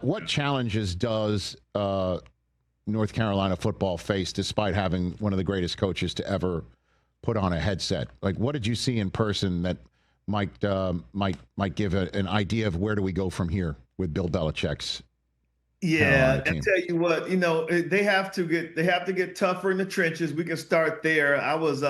What challenges does North Carolina football face despite having one of the greatest coaches to ever put on a headset? Like, what did you see in person that might give an idea of where do we go from here with Bill Belichick's Yeah, Carolina I team? tell you what, they have to get tougher in the trenches. We can start there. I was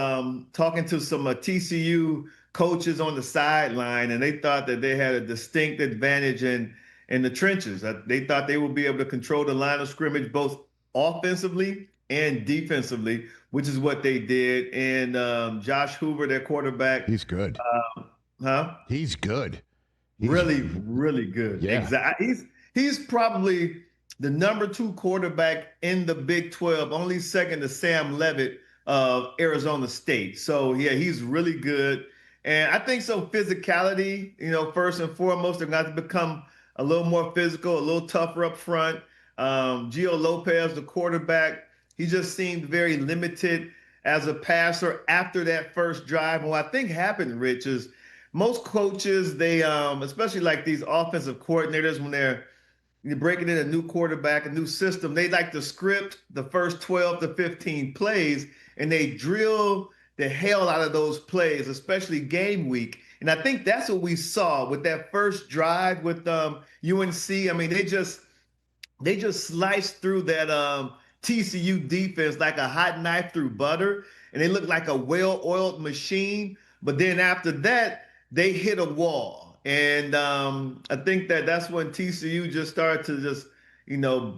talking to some TCU coaches on the sideline, and they thought that they had a distinct advantage in the trenches. They thought they would be able to control the line of scrimmage both offensively and defensively, which is what they did. And Josh Hoover, their quarterback, He's good. huh? He's good. Really, really good. Yeah. Exactly. He's probably the number 2 quarterback in the Big 12, only second to Sam Levitt of Arizona State. So yeah, he's really good. And I think so physicality, first and foremost, they're going to have to become a little more physical, a little tougher up front. Gio Lopez, the quarterback, he just seemed very limited as a passer after that first drive. And what I think happened, Rich, is most coaches, they especially like these offensive coordinators, when they're breaking in a new quarterback, a new system, they like to script the first 12 to 15 plays, and they drill the hell out of those plays, especially game week. And I think that's what we saw with that first drive with UNC. I mean, they just sliced through that TCU defense like a hot knife through butter, and they looked like a well-oiled machine. But then after that, they hit a wall. And I think that's when TCU just started to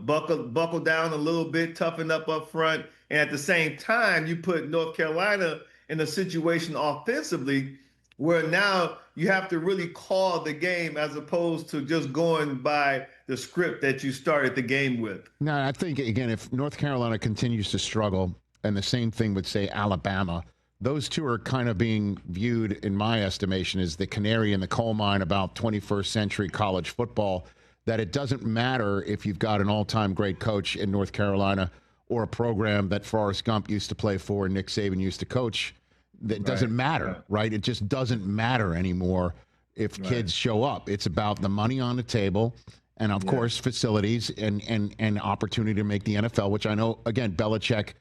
buckle down a little bit, toughen up front. And at the same time, you put North Carolina in a situation offensively where now you have to really call the game as opposed to just going by the script that you started the game with. No, I think, again, if North Carolina continues to struggle, and the same thing would say Alabama, those two are kind of being viewed, in my estimation, as the canary in the coal mine about 21st century college football, that it doesn't matter if you've got an all-time great coach in North Carolina or a program that Forrest Gump used to play for and Nick Saban used to coach. That doesn't matter, right? It just doesn't matter anymore if kids show up. It's about the money on the table and, of course, facilities and opportunity to make the NFL, which I know, again, Belichick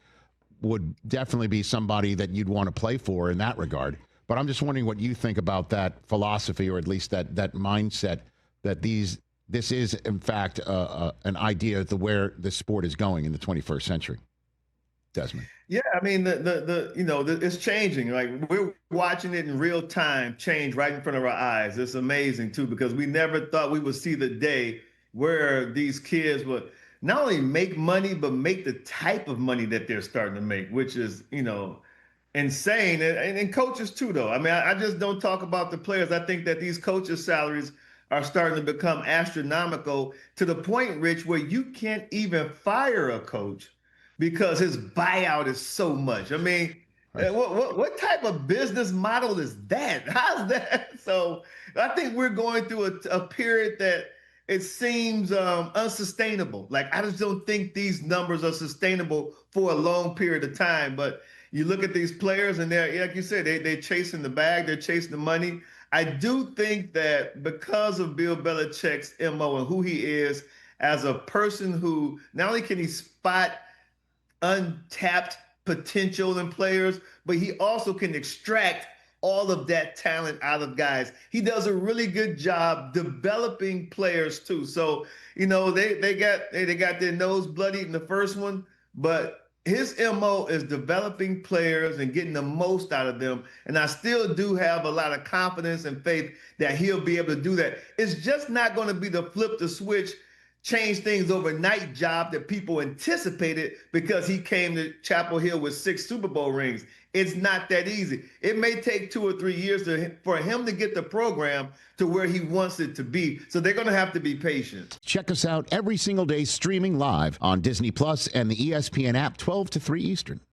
would definitely be somebody that you'd want to play for in that regard. But I'm just wondering what you think about that philosophy, or at least that mindset, that this is, in fact, an idea of where the sport is going in the 21st century. Desmond. Yeah, I mean, it's changing. Like, we're watching it in real time change right in front of our eyes. It's amazing, too, because we never thought we would see the day where these kids would not only make money, but make the type of money that they're starting to make, which is, insane. And coaches, too, though. I mean, I just don't talk about the players. I think that these coaches' salaries are starting to become astronomical, to the point, Rich, where you can't even fire a coach because his buyout is so much. I mean, what type of business model is that? How's that? So I think we're going through a period that it seems unsustainable. Like, I just don't think these numbers are sustainable for a long period of time. But you look at these players, and they're, like you said, they're chasing the bag, they're chasing the money. I do think that because of Bill Belichick's MO and who he is as a person, who not only can he spot untapped potential in players, but he also can extract all of that talent out of guys. He does a really good job developing players too. So, they got their nose bloodied in the first one, but his MO is developing players and getting the most out of them. And I still do have a lot of confidence and faith that he'll be able to do that. It's just not going to be the flip the switch, change things overnight job that people anticipated because he came to Chapel Hill with 6 Super Bowl rings. It's not that easy. It may take 2 or 3 years for him to get the program to where he wants it to be. So they're going to have to be patient. Check us out every single day streaming live on Disney Plus and the ESPN app, 12 to 3 Eastern.